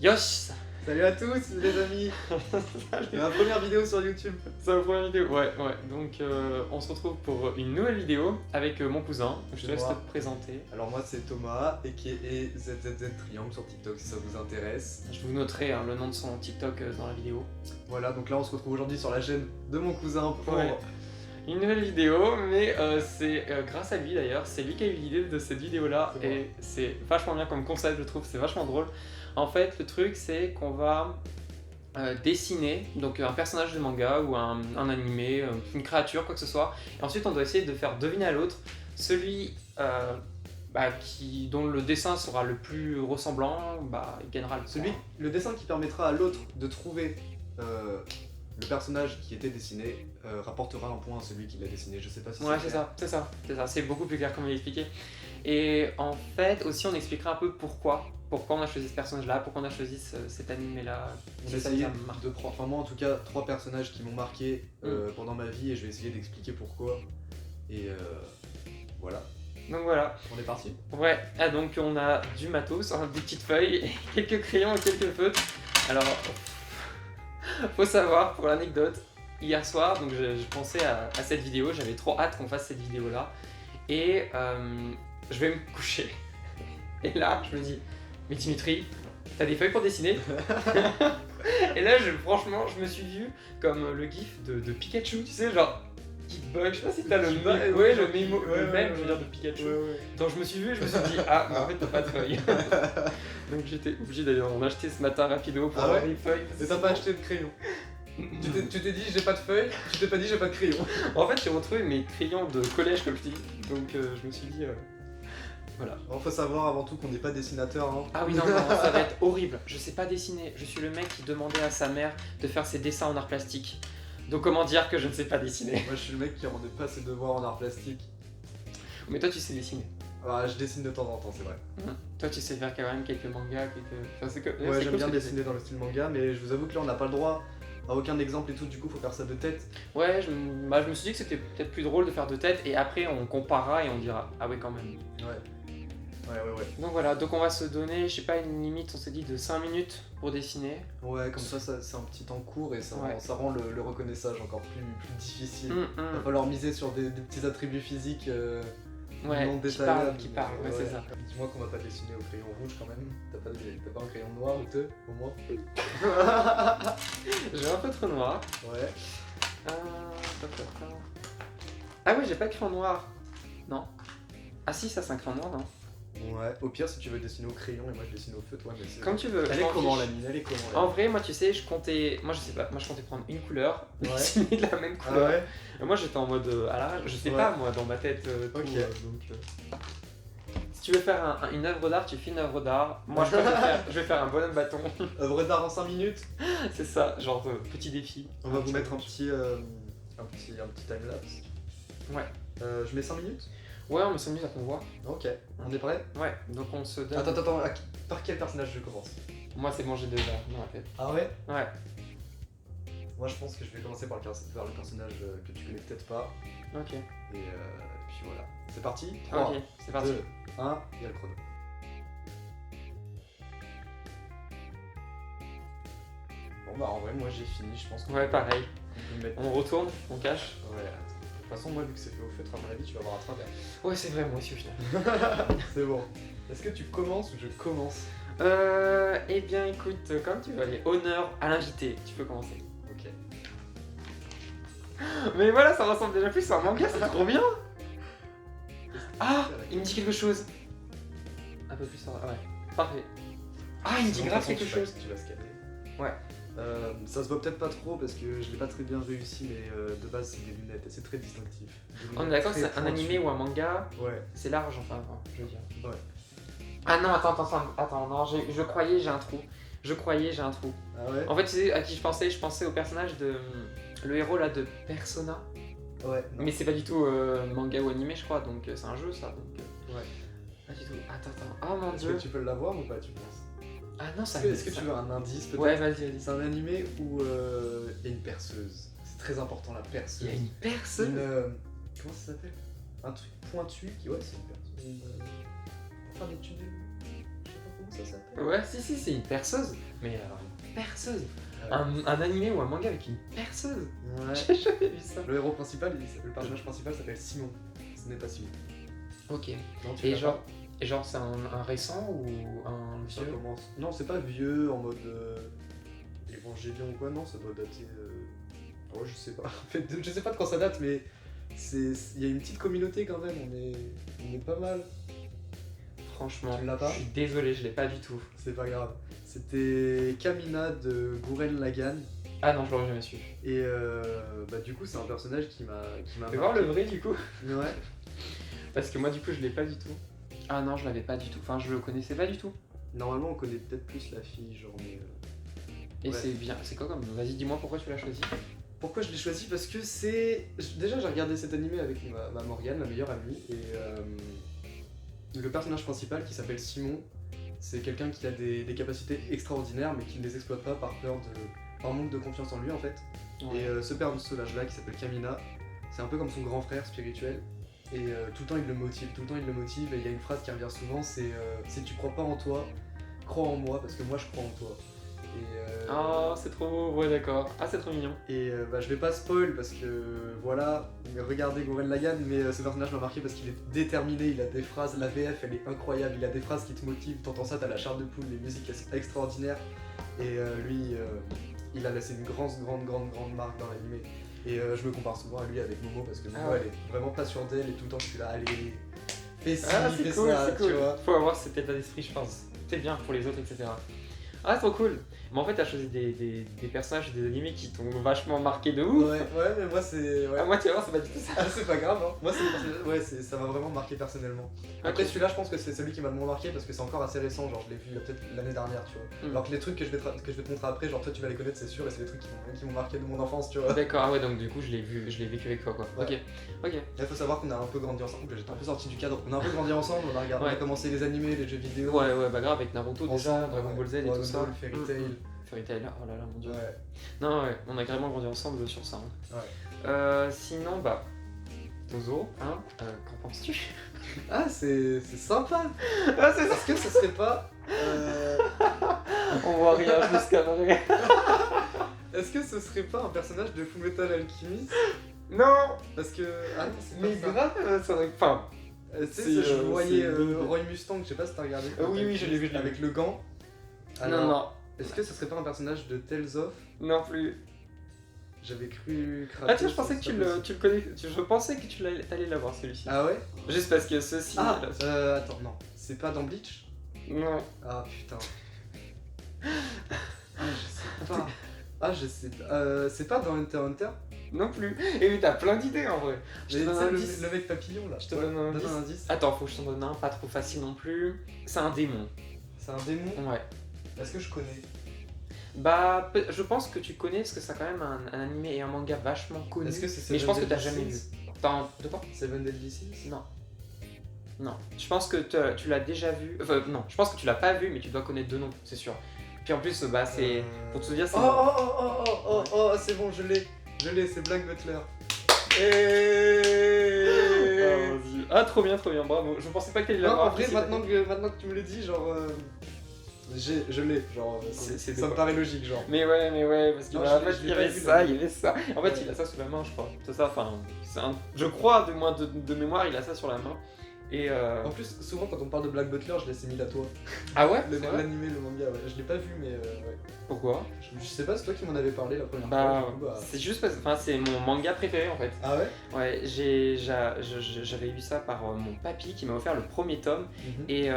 Yosh. Salut à tous les amis. C'est ma première vidéo sur YouTube. C'est la première vidéo, ouais. Donc on se retrouve pour une nouvelle vidéo avec mon cousin. Je te C'est laisse moi. te présenter. Alors moi c'est Thomas, a.k.a. ZZZ Triangle sur TikTok si ça vous intéresse. Je vous noterai le nom de son TikTok dans la vidéo. Voilà, donc là on se retrouve aujourd'hui sur la chaîne de mon cousin pour... Ouais. Une nouvelle vidéo, mais c'est grâce à lui d'ailleurs, c'est lui qui a eu l'idée de cette vidéo là C'est et c'est vachement bien comme concept, je trouve, c'est vachement drôle. En fait, le truc c'est qu'on va dessiner donc un personnage de manga ou un animé, une créature, quoi que ce soit, et ensuite on doit essayer de faire deviner à l'autre celui dont le dessin sera le plus ressemblant, il gagnera le point. Le dessin qui permettra à l'autre de trouver le personnage qui était dessiné rapportera un point à celui qui l'a dessiné, je sais pas si Ouais, c'est c'est ça, c'est beaucoup plus clair comme il a expliqué. Et en fait, aussi, on expliquera un peu pourquoi on a choisi ce personnage-là, pourquoi on a choisi cet animé-là. On a essayé de prendre, enfin moi en tout cas, 3 personnages qui m'ont marqué pendant ma vie et je vais essayer d'expliquer pourquoi. Et voilà. Donc voilà. On est parti. Ouais, donc on a du matos, des petites feuilles, quelques crayons et quelques feutres. Alors, faut savoir, pour l'anecdote, hier soir, donc je pensais à cette vidéo, j'avais trop hâte qu'on fasse cette vidéo-là. Et je vais me coucher. Et là, je me dis, mais Dimitri, t'as des feuilles pour dessiner? Et là, franchement, je me suis vu comme le gif de Pikachu, tu sais, genre, qui bug, je sais pas si t'as le même, je veux dire, de Pikachu. Donc je me suis vu et je me suis dit, ah, mais en fait, t'as pas de feuilles. Donc j'étais obligé d'aller en acheter ce matin rapido pour avoir des feuilles. Et t'as pas acheté de crayon? Tu t'es dit j'ai pas de feuilles, tu t'es pas dit j'ai pas de crayon. En fait, j'ai retrouvé mes crayons de collège, comme je dis, donc je me suis dit, voilà. Alors faut savoir avant tout qu'on n'est pas dessinateur. Hein. Ah oui, non, ça va être horrible. Je sais pas dessiner. Je suis le mec qui demandait à sa mère de faire ses dessins en art plastique. Donc comment dire que je ne sais pas dessiner? Moi je suis le mec qui rendait pas ses devoirs en art plastique. Mais toi, tu sais dessiner. Ah, je dessine de temps en temps, c'est vrai. Toi, tu sais faire quand même quelques mangas, Enfin, ouais, j'aime bien dessiner dans le style manga, mais je vous avoue que là on n'a pas le droit à aucun exemple et tout, du coup faut faire ça de tête. Ouais, je me suis dit que c'était peut-être plus drôle de faire de tête et après on comparera et on dira ah ouais quand même. Ouais. Donc voilà, donc on va se donner, je sais pas, une limite, on s'est dit de 5 minutes pour dessiner. Ouais, comme ça c'est un petit temps court et ça rend le reconnaissage encore plus difficile. Va falloir miser sur des petits attributs physiques non détaillés. Qui parlent, ouais, c'est ça. Dis-moi qu'on va pas dessiner au crayon rouge quand même. T'as pas un crayon noir ou deux, au moins? J'ai un peu trop noir. Ouais. Ah oui, j'ai pas de crayon noir. Non. Ah si, ça c'est un crayon noir, non? Ouais, au pire si tu veux dessiner au crayon et moi je dessine au feutre, ouais, mais c'est... Comme tu veux. Elle est comment la mine? Elle est comment là? En vrai, moi tu sais, je comptais prendre une couleur, dessiner de la même Ah couleur. ouais? Et moi j'étais en mode à l'arrache, je sais pas moi dans ma tête. Ok. Si tu veux faire une œuvre d'art, tu fais une œuvre d'art. Moi je vais faire un bonhomme bâton. Œuvre d'art en 5 minutes? C'est ça, genre petit défi. On va vous mettre un petit timelapse. Ouais. Je mets 5 minutes? Ouais, on me semble bien qu'on voit. Ok, on est prêt? Ouais, donc on se donne... Attends, par quel personnage je commence? Moi c'est bon, j'ai déjà dans la tête. Ah ouais? Ouais. Moi je pense que je vais commencer par le personnage que tu connais peut-être pas. Ok. Et puis voilà. C'est parti? 3, ok, c'est parti. 2, 1, il y a le chrono. Bon bah en vrai moi j'ai fini, je pense. Ouais, pareil. On peut mettre... On retourne, on cache. Ouais, de toute façon moi vu que c'est fait au feutre, à mon avis tu vas voir à travers. Ouais, c'est vrai, moi aussi au final. C'est bon. Est-ce que tu commences ou je commence? Eh bien écoute, comme tu veux, aller, honneur à l'invité, tu peux commencer. Ok. Mais voilà, ça ressemble déjà plus à un manga, c'est trop bien. Ah, il me dit quelque chose. Un peu plus fort, ouais, parfait. Ah, il me dit grave quelque chose. Tu vas scanner. Ouais. Ça se voit peut-être pas trop parce que je l'ai pas très bien réussi, mais de base c'est des lunettes et c'est très distinctif. On est d'accord que c'est un animé ou un manga? Ouais. C'est large, enfin, je veux dire. Ouais. Ah non, attends, non, je croyais j'ai un trou. Ah ouais? En fait, tu sais à qui je pensais? Je pensais au personnage de... Le héros là de Persona. Ouais. Non. Mais c'est pas du tout manga ou animé, je crois, donc c'est un jeu ça. Donc, ouais. Pas du tout. Attends. Oh mon Est-ce dieu. que tu peux l'avoir ou pas, tu penses? Ah non, ça... Est-ce que tu veux un indice peut-être? Ouais, vas-y. C'est un animé où il y a une perceuse. C'est très important la perceuse. Il y a une perceuse. Comment ça s'appelle? Un truc pointu qui... Ouais, c'est une perceuse. Pour faire des tunnels. Je sais pas comment ça s'appelle. Ouais, si, c'est une perceuse. Mais alors, une perceuse. Ouais. Un animé ou un manga avec une perceuse. Ouais. J'ai jamais vu ça. Le héros principal, le personnage principal s'appelle Simon. Ce n'est pas Simon. Ok. Non, tu Et l'as genre, pas. c'est un récent ou un Ça vieux? commence. Non, c'est pas vieux en mode évangélion ou quoi, non, ça doit dater. Oh, je sais pas. En fait, je sais pas de quand ça date, mais il y a une petite communauté quand même, on est pas mal. Franchement, Tu l'as pas? je suis désolé, je l'ai pas du tout. C'est pas grave. C'était Kamina de Gurren Lagann. Ah non, je l'aurais jamais su. Et bah, du coup, c'est un personnage qui m'a Tu veux voir le vrai du coup? Ouais. Parce que moi du coup je l'ai pas du tout. Ah non, je l'avais pas du tout. Enfin, je le connaissais pas du tout. Normalement, on connaît peut-être plus la fille, genre, mais. Et Ouais. c'est bien. C'est quoi comme. Vas-y, dis-moi pourquoi tu l'as choisi. Pourquoi je l'ai choisi? Parce que c'est. Déjà, j'ai regardé cet animé avec ma Morgane, ma meilleure amie, et le personnage principal qui s'appelle Simon, c'est quelqu'un qui a des capacités extraordinaires, mais qui ne les exploite pas par manque de confiance en lui en fait. Ouais. Et ce personnage-là qui s'appelle Kamina, c'est un peu comme son grand frère spirituel. Et tout le temps il le motive, et il y a une phrase qui revient souvent, c'est si tu crois pas en toi, crois en moi, parce que moi je crois en toi. Et, Oh, c'est trop beau, ouais, d'accord. Ah, c'est trop mignon. et bah, je vais pas spoil parce que voilà, regardez Gurren Lagann, mais ce personnage m'a marqué parce qu'il est déterminé, il a des phrases, la VF elle est incroyable, il a des phrases qui te motivent, t'entends ça, t'as la chair de poule, les musiques elles sont extraordinaires. Et lui, il a laissé une grande marque dans l'animé. Et je me compare souvent à lui avec Momo parce que Momo ouais. elle est vraiment pas sûre d'elle et tout le temps je suis là, allez, fais ci, Ah, fais c'est cool, ça, c'est cool. tu vois. Faut avoir cet état d'esprit, je pense. C'est bien pour les autres, etc. Ah, trop cool. Mais en fait, t'as choisi des personnages et des animés qui t'ont vachement marqué de ouf. Ouais, mais moi c'est. Ouais. Ah, moi, tu vas voir, c'est pas du tout ça. Ah, c'est pas grave, hein. Moi, ça m'a vraiment marqué personnellement. Après, Ok. celui-là, je pense que c'est celui qui m'a le moins marqué parce que c'est encore assez récent. Genre, je l'ai vu il y a peut-être l'année dernière, tu vois. Mm. Alors que les trucs que je vais te montrer après, genre, toi, tu vas les connaître, c'est sûr, et c'est des trucs qui m'ont marqué de mon enfance, tu vois. D'accord, ah ouais, donc du coup, je l'ai vécu avec toi, quoi. Ouais. Ok. Il faut savoir qu'on a un peu grandi ensemble. J'étais un peu sorti du cadre. On a un peu grandi ensemble, on a regardé, on a Ouais. commencé les animés, les jeux vidéo. Ouais, bah grave, avec Naruto déjà, ensemble, Dragon ouais. Ball Z et Dragon tout ça. Ball, Fairy Tail. Fairy Tail, oh là là, mon dieu. Ouais. Non, ouais, on a carrément grandi ensemble sur ça. Hein. Ouais. Sinon, bah, Tozo, hein, qu'en penses-tu? Ah, c'est sympa. Ah, c'est ça. Est-ce que ce serait pas. On voit rien jusqu'à vrai. Est-ce que ce serait pas un personnage de Fullmetal Alchemist? Non. Parce que. Ah non, c'est Mais pas ça. grave, ça aurait. Enfin, Tu sais, C'est, je voyais c'est une bonne idée. Roy Mustang, je sais pas si t'as regardé. Oui, je l'ai vu, Avec le gant. non. Est-ce que ce serait pas un personnage de Tales of? Non plus. J'avais cru. Ah tiens, je pensais que tu le connais. Je pensais que t'allais l'avoir celui-ci. Ah ouais? Juste parce que ceci. Ah là- attends, non. C'est pas dans Bleach? Non. Ah putain. Ah, je sais pas. Ah, je sais pas. C'est pas dans Hunter x Hunter? Non plus. Et oui, t'as plein d'idées en vrai. Je te Mais donne tu un sais, indice. le mec papillon là. Je te donne un Donne indice. un indice. Attends, faut que je t'en donne un, pas trop facile non plus. C'est un démon. C'est un démon? Ouais. Est-ce que je connais? Bah, je pense que tu connais parce que c'est quand même un animé et un manga vachement connu. Est-ce que c'est Mais je pense que Seven t'as Deadly jamais vu. Sins? De quoi? Seven Deadly Sins? Non. Non. Je pense que tu l'as déjà vu. Enfin, non, je pense que tu l'as pas vu, mais tu dois connaître deux noms, c'est sûr. Puis en plus, bah, c'est. Pour te dire, c'est. Oh, c'est bon, je l'ai, c'est Black Butler. Ah, trop bien, bravo. Je pensais pas que t'allais Non, l'avoir. en vrai, maintenant que tu me le dis, genre. Je l'ai, genre. C'est ça me paraît logique, genre. Mais ouais, parce que Non, bah, en je fait, l'ai il y pas avait vu, ça, le il y avait ça. En fait, Ouais. il a ça sous la main, je crois. C'est ça, enfin, je crois, de moins de mémoire, il a ça sur la main. Et En plus, souvent quand on parle de Black Butler, je l'assimile à toi. Ah ouais? C'est vrai. L'animé, le manga, ouais. Je l'ai pas vu, mais ouais. Pourquoi? Je sais pas, c'est toi qui m'en avais parlé la première Bah, fois. Du coup, c'est juste parce que enfin, c'est mon manga préféré en fait. Ah ouais? Ouais, j'avais eu ça par mon papy qui m'a offert le premier tome. Et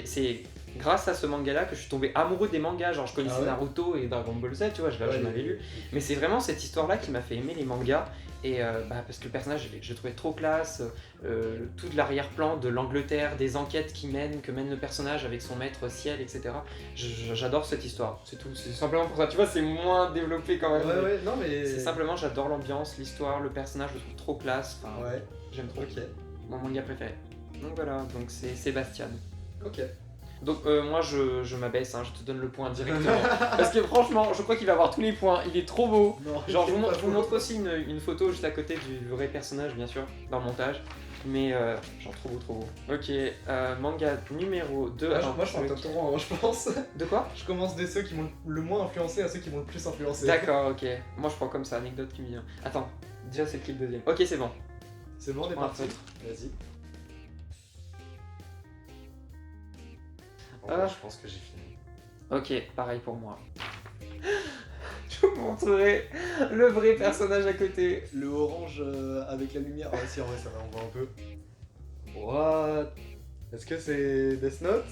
c'est grâce à ce manga-là que je suis tombé amoureux des mangas. Genre, je connaissais Ah ouais Naruto et Dragon Ball Z, tu vois, j'en avais lu. Mais c'est vraiment cette histoire-là qui m'a fait aimer les mangas. Et parce que le personnage, je le trouvais trop classe. Tout de l'arrière-plan de l'Angleterre, des enquêtes que mène le personnage avec son maître ciel, etc. J'adore cette histoire. C'est tout. C'est simplement pour ça. Tu vois, c'est moins développé quand même. Ouais, non mais. C'est simplement, j'adore l'ambiance, l'histoire, le personnage, je le trouve trop classe. Enfin, Ouais, j'aime trop. ok. Mon manga préféré. Donc voilà, donc c'est Sébastien. Ok. Donc moi je m'abaisse, hein, je te donne le point directement. Parce que franchement, je crois qu'il va avoir tous les points, il est trop beau. Non, Genre je vous montre aussi une photo juste à côté du vrai personnage bien sûr, dans le montage. Mais genre trop beau. Ok, manga numéro 2. Moi je prends un top 3, hein, je pense. De quoi? Je commence de ceux qui m'ont le moins influencé à ceux qui m'ont le plus influencé. D'accord, ok. Moi je prends comme ça, anecdote qui me vient. Attends, déjà c'est qui le deuxième? Ok, c'est bon. C'est bon, on est prends un parti. autre. Vas-y. Je pense que j'ai fini. Ok, pareil pour moi. Je vous montrerai le vrai personnage à côté. Le orange avec la lumière. Ah si, en vrai ça va, on voit un peu. What? Est-ce que c'est Death Note?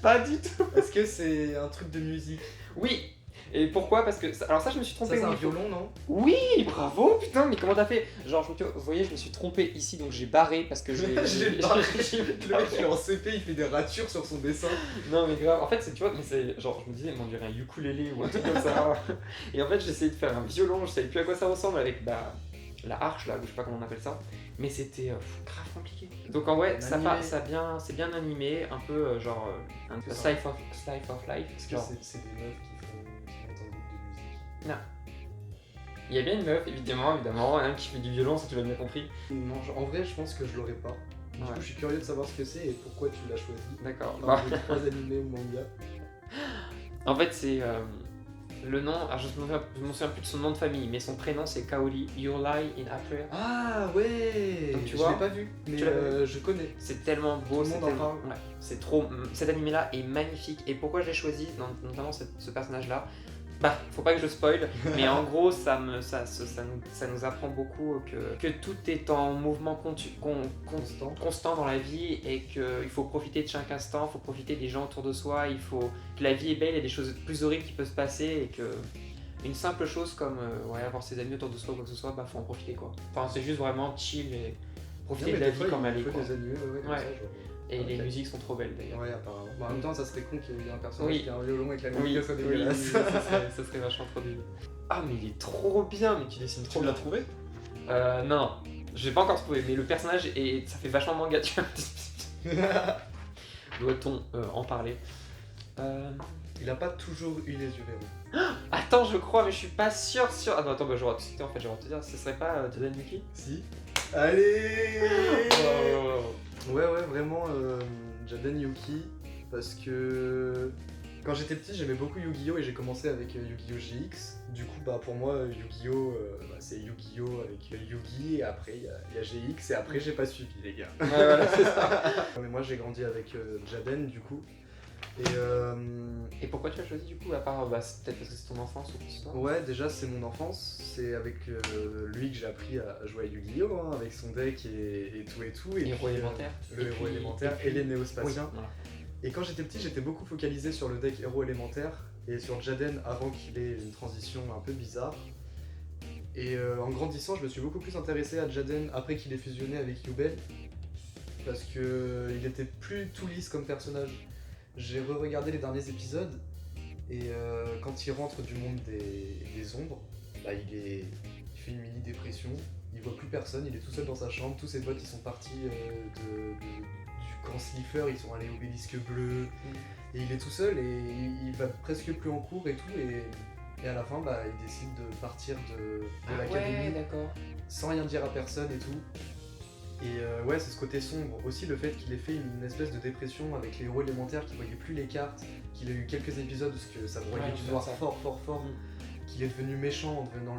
Pas du tout. Est-ce que c'est un truc de musique? Oui. Et pourquoi? Parce que alors ça je me suis trompé. Ça c'est au un niveau- violon, non? Oui, bravo, putain, mais comment t'as fait? Genre, vous voyez, je me suis trompé ici, donc j'ai barré parce que j'ai. J'ai barré. Le mec il est en CP, il fait des ratures sur son dessin. Non, mais grave, en fait, c'est, tu vois, mais c'est genre, je me disais, mais on dirait un ukulélé ou un truc comme ça. Et en fait, j'essayais de faire un violon, je savais plus à quoi ça ressemble avec la arche là, ou je sais pas comment on appelle ça. Mais c'était grave compliqué. Donc en vrai, c'est bien animé, un peu genre un C'est ça. slice of life. Est-ce que Genre, c'est des meufs qui montent un groupe de musique? non. Il y a bien une meuf, évidemment, hein, qui fait du violon, ça tu l'as bien compris. Non, en vrai je pense que je l'aurais pas. Du Ouais. coup je suis curieux de savoir ce que c'est et pourquoi tu l'as choisi. D'accord. Parmi les 3 animés ou mangas. En fait, c'est le nom, alors je me souviens plus de son nom de famille, mais son prénom c'est Kaori, You Lie in April. Ah ouais. Donc, tu je vois, l'ai pas vu, mais tu l'as pas je connais. C'est tellement beau, Tout le monde en parle. Ouais, c'est trop. Cet animé-là est magnifique. Et pourquoi je l'ai choisi, notamment ce personnage-là? Bah, faut pas que je spoil, mais en gros, ça nous apprend beaucoup que tout est en mouvement constant dans la vie et qu'il faut profiter de chaque instant, il faut profiter des gens autour de soi, que la vie est belle, il y a des choses plus horribles qui peuvent se passer et que une simple chose comme avoir ses amis autour de soi ou quoi que ce soit, bah faut en profiter quoi. Enfin, c'est juste vraiment chill et profiter de la vie comme elle est quoi. Des animés, comme Ouais. ça, genre. Et Ok. les musiques sont trop belles d'ailleurs. Ouais, apparemment. Bon, en même temps, ça serait con qu'il y ait un personnage Oui. qui a un violon avec la Oui, musique, ça dégueulasse. ça serait vachement trop débile. Ah, mais il est trop bien, mais tu dessines trop bien. trouvé? Non, j'ai pas encore trouvé, mais le personnage, ça fait vachement manga, tu vois. Doit-on en parler Il a pas toujours eu les yeux verrouillés. Attends, je crois, mais je suis pas sûr. Ah non, attends, j'aurais te dire, ce serait pas Jaden Yuki? Si. Allez. Oh. Ouais, vraiment Jaden Yuki, parce que quand j'étais petit j'aimais beaucoup Yu-Gi-Oh! Et j'ai commencé avec Yu-Gi-Oh! GX. Du coup, bah pour moi, Yu-Gi-Oh! C'est Yu-Gi-Oh! Avec Yugi, et après il y a GX, et après j'ai pas suivi, les gars. Ouais, voilà, c'est ça. Mais moi j'ai grandi avec Jaden, du coup. Et pourquoi tu as choisi du coup, à part, c'est peut-être parce que c'est ton enfance ou quoi que ce soit? Ouais, déjà c'est mon enfance, c'est avec lui que j'ai appris à jouer à Yu-Gi-Oh! Hein, avec son deck et tout. Et Héros puis, élémentaire. le héros élémentaire et les néospatiens. Oui, voilà. Et quand j'étais petit, j'étais beaucoup focalisé sur le deck héros élémentaire et sur Jaden avant qu'il ait une transition un peu bizarre. Et en grandissant, je me suis beaucoup plus intéressé à Jaden après qu'il ait fusionné avec Yubel, parce que il était plus tout lisse comme personnage. J'ai re-regardé les derniers épisodes et quand il rentre du monde des ombres, bah, il fait une mini dépression, il voit plus personne, il est tout seul dans sa chambre, tous ses potes ils sont partis du camp Slifer, ils sont allés au Obélisque Bleu, et il est tout seul et il va presque plus en cours et tout, et à la fin bah, il décide de partir de l'académie Ouais, d'accord. sans rien dire à personne et tout. Et ouais, c'est ce côté sombre. Aussi le fait qu'il ait fait une espèce de dépression avec les héros élémentaires, qu'il voyait plus les cartes, qu'il a eu quelques épisodes parce que ça broyait Ouais, du je noir sais ça. fort, qu'il est devenu méchant en devenant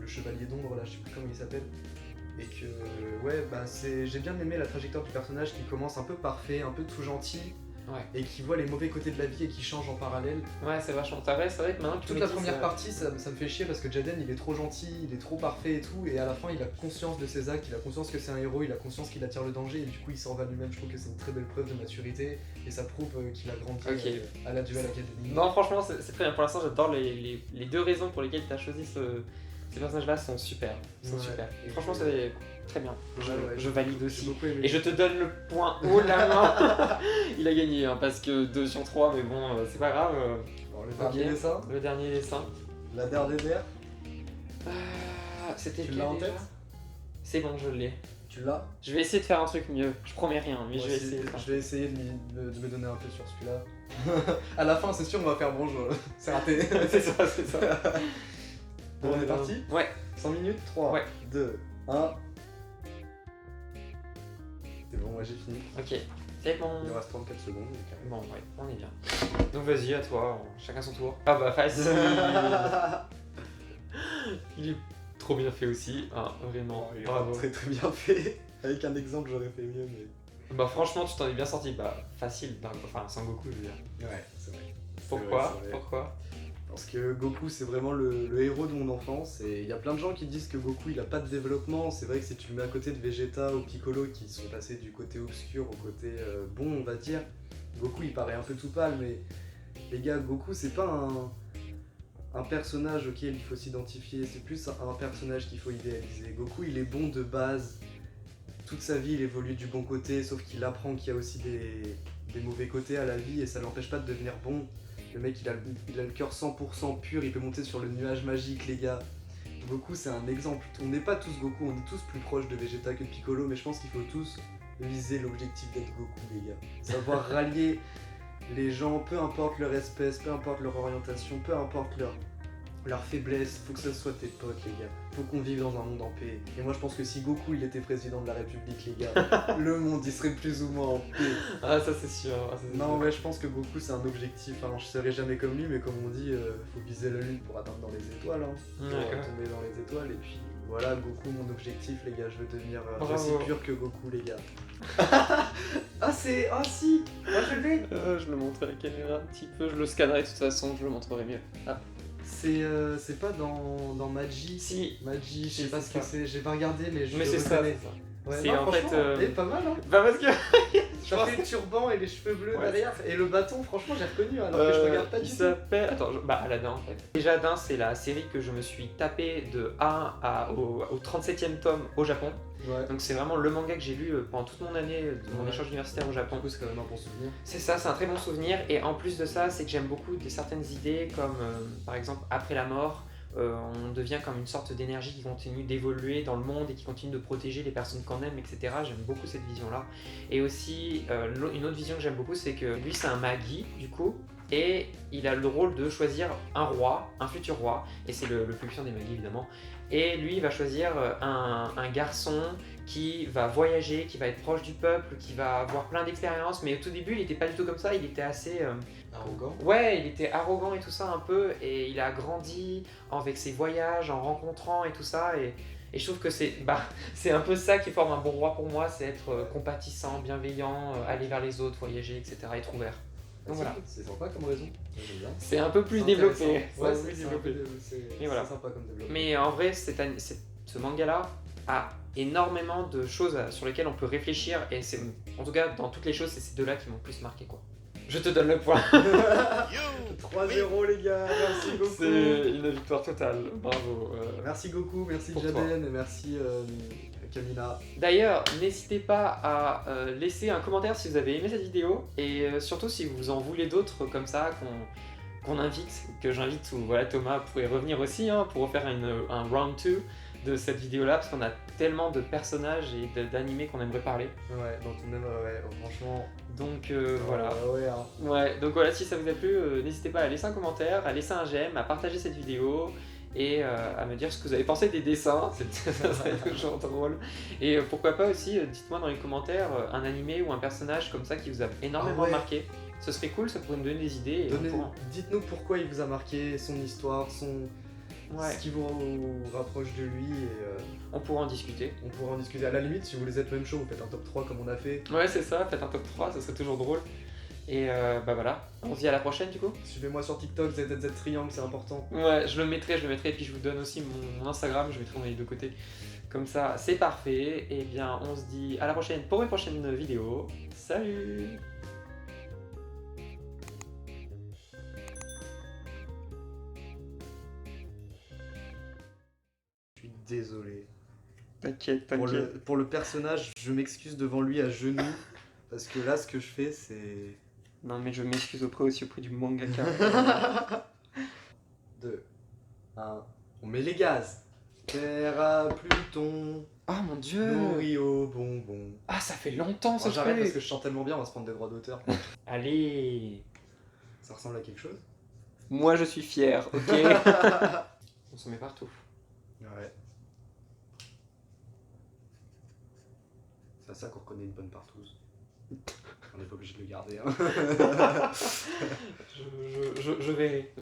le chevalier d'ombre, là je sais plus comment il s'appelle. Et que ouais, bah j'ai bien aimé la trajectoire du personnage qui commence un peu parfait, un peu tout gentil, Ouais. et qui voit les mauvais côtés de la vie et qui change en parallèle. Ouais, c'est vachement. C'est vrai que maintenant que tu Toute me la dis, première partie, ça me fait chier parce que Jaden il est trop gentil, il est trop parfait et tout, et à la fin il a conscience de ses actes, il a conscience que c'est un héros, il a conscience qu'il attire le danger, et du coup il s'en va lui-même. Je trouve que c'est une très belle preuve de maturité, et ça prouve qu'il a grandi Ok. à la Duel Academy. Non, franchement, c'est très bien. Pour l'instant, j'adore les deux raisons pour lesquelles tu as choisi ces personnages-là sont super. Ouais. Et franchement, c'est très bien. Je valide J'ai aussi. beaucoup aimé. Et je te donne le point haut la main. Il a gagné, hein, parce que 2 sur 3, mais bon, c'est pas grave. Alors, le dernier Ok. dessin, Le dernier dessin. la dernière, C'était Tu lequel l'as en déjà? tête? C'est bon, je l'ai. tu l'as. Je vais essayer de faire un truc mieux. Je promets rien, mais Moi je vais aussi, essayer. je vais essayer de me donner un peu sur celui-là. À la fin, c'est sûr, on va faire bon jeu. C'est raté. C'est ça, c'est ça. Bon, on est parti. Ouais. 100 minutes 3, Ouais. 2, 1. C'est bon, moi j'ai fini. Ok. C'est bon. Il nous reste 34 secondes. donc, Bon, ouais, on est bien. Donc vas-y, à toi, chacun son tour. Ah bah facile. Il est trop bien fait aussi, hein, vraiment, il est bravo. très très bien fait. Avec un exemple, j'aurais fait mieux, mais. Bah franchement, tu t'en es bien sorti, bah facile, enfin Sangoku, je veux dire. Ouais, c'est vrai. Pourquoi C'est vrai. Pourquoi Parce que Goku, c'est vraiment le héros de mon enfance. Et il y a plein de gens qui disent que Goku, il a pas de développement. C'est vrai que si tu le mets à côté de Vegeta ou Piccolo, qui sont passés du côté obscur au côté bon, on va dire, Goku, il paraît un peu tout pâle, mais les gars, Goku, c'est pas un personnage auquel il faut s'identifier. C'est plus un personnage qu'il faut idéaliser. Goku, il est bon de base. Toute sa vie, il évolue du bon côté, sauf qu'il apprend qu'il y a aussi des mauvais côtés à la vie et ça l'empêche pas de devenir bon. Le mec, il a le cœur 100% pur, il peut monter sur le nuage magique, les gars. Goku, c'est un exemple. On n'est pas tous Goku, on est tous plus proches de Vegeta que de Piccolo, mais je pense qu'il faut tous viser l'objectif d'être Goku, les gars. Savoir rallier les gens, peu importe leur espèce, peu importe leur orientation, peu importe leur faiblesse, faut que ce soit tes potes, les gars. Faut qu'on vive dans un monde en paix. Et moi, je pense que si Goku il était président de la République, les gars, le monde il serait plus ou moins en paix. Ah ça c'est sûr. Ah, ça, c'est Non, sûr. ouais, je pense que Goku c'est un objectif. Hein. Je serai jamais comme lui, mais comme on dit, faut viser la lune pour atteindre dans les étoiles. Hein. Pour D'accord. tomber dans les étoiles. Et puis voilà, Goku, mon objectif, les gars, je veux devenir Bravo. aussi pur que Goku, les gars. Ah, c'est. Ah, si. Moi, je l'ai. Je le montrerai à la caméra un petit peu, je le scannerai de toute façon, je le montrerai mieux. Ah. C'est pas dans Magi. Si. Magi, je Si, sais pas c'est ce que ça. c'est. J'ai pas regardé, mais je Mais le c'est ça, reconnais. c'est ça. Ouais, C'est non, en fait, franchement, pas mal, hein. Bah parce que... Ça fait le turban et les cheveux bleus Ouais. derrière. Et le bâton, franchement, j'ai reconnu alors que je regarde pas il du tout. s'appelle... Attends, bah Aladdin en fait. Déjà Aladdin, c'est la série que je me suis tapé de 1 au 37e tome au Japon. Ouais. Donc c'est vraiment le manga que j'ai lu pendant toute mon année de mon Ouais. échange universitaire au Japon. Du coup, c'est quand même un bon souvenir. C'est ça, c'est un très bon souvenir. Et en plus de ça, c'est que j'aime beaucoup certaines idées comme par exemple après la mort, on devient comme une sorte d'énergie qui continue d'évoluer dans le monde et qui continue de protéger les personnes qu'on aime, etc. J'aime beaucoup cette vision-là. Et aussi, une autre vision que j'aime beaucoup, c'est que lui, c'est un Magi, du coup, et il a le rôle de choisir un roi, un futur roi, et c'est le plus puissant des Magi, évidemment. Et lui, il va choisir un garçon qui va voyager, qui va être proche du peuple, qui va avoir plein d'expériences, mais au tout début, il n'était pas du tout comme ça, il était assez... Arrogant. Ouais, il était arrogant et tout ça un peu, et il a grandi avec ses voyages, en rencontrant et tout ça, et je trouve que c'est un peu ça qui forme un bon roi pour moi, c'est être compatissant, bienveillant, aller vers les autres, voyager, etc., être ouvert. Donc voilà. C'est sympa comme raison. J'aime bien. C'est un peu plus C'est développé. intéressant. C'est un Ouais, peu plus c'est un développé. peu c'est voilà. sympa comme développement. Mais en vrai, ce manga-là a énormément de choses sur lesquelles on peut réfléchir, et c'est, en tout cas, dans toutes les choses, c'est ces deux-là qui m'ont le plus marqué, quoi. Je te donne le point. 3-0 les gars, merci Goku. C'est une victoire totale, bravo. Merci Goku, merci Pour Jaden et merci Camilla. D'ailleurs, n'hésitez pas à laisser un commentaire si vous avez aimé cette vidéo, et surtout si vous en voulez d'autres comme ça, qu'on invite, que j'invite, ou voilà, Thomas pourrait revenir aussi, hein, pour refaire un round 2 de cette vidéo-là, parce qu'on a tellement de personnages et d'animés qu'on aimerait parler. Ouais, donc on aime, ouais, franchement. Donc voilà. Ouais, hein. Ouais, donc voilà, si ça vous a plu, n'hésitez pas à laisser un commentaire, à laisser un j'aime, à partager cette vidéo et à me dire ce que vous avez pensé des dessins, ça serait toujours drôle. Et pourquoi pas aussi, dites-moi dans les commentaires un animé ou un personnage comme ça qui vous a énormément marqué. Ce serait cool, ça pourrait me donner des idées. Dites-nous pourquoi il vous a marqué, son histoire, ce qui vous rapproche de lui et on pourra en discuter. On pourra en discuter. À la limite, si vous voulez être même chaud, vous faites un top 3 comme on a fait. Ouais, c'est ça, faites un top 3, ça serait toujours drôle. Et bah voilà, on se dit à la prochaine du coup. Suivez-moi sur TikTok, ZZZ Triangle, c'est important. Ouais, je le mettrai, et puis je vous donne aussi mon Instagram, je mettrai dans les deux côtés. Comme ça, c'est parfait. Et bien, on se dit à la prochaine pour une prochaine vidéo. Salut! Je suis désolé. T'inquiète, Pour le personnage, je m'excuse devant lui à genoux. Parce que là, ce que je fais, c'est... Non mais je m'excuse aussi auprès du mangaka. 2, 1, on met les gaz. Terre à Pluton, Ah mon dieu! nourri au bonbon. Ah ça fait longtemps ce J'arrête truc! parce que je chante tellement bien, on va se prendre des droits d'auteur. Allez! Ça ressemble à quelque chose? Moi je suis fier, ok? On se met partout. Ouais. à ça qu'on reconnaît une bonne partouze. On n'est pas obligé de le garder. Hein. Je verrai.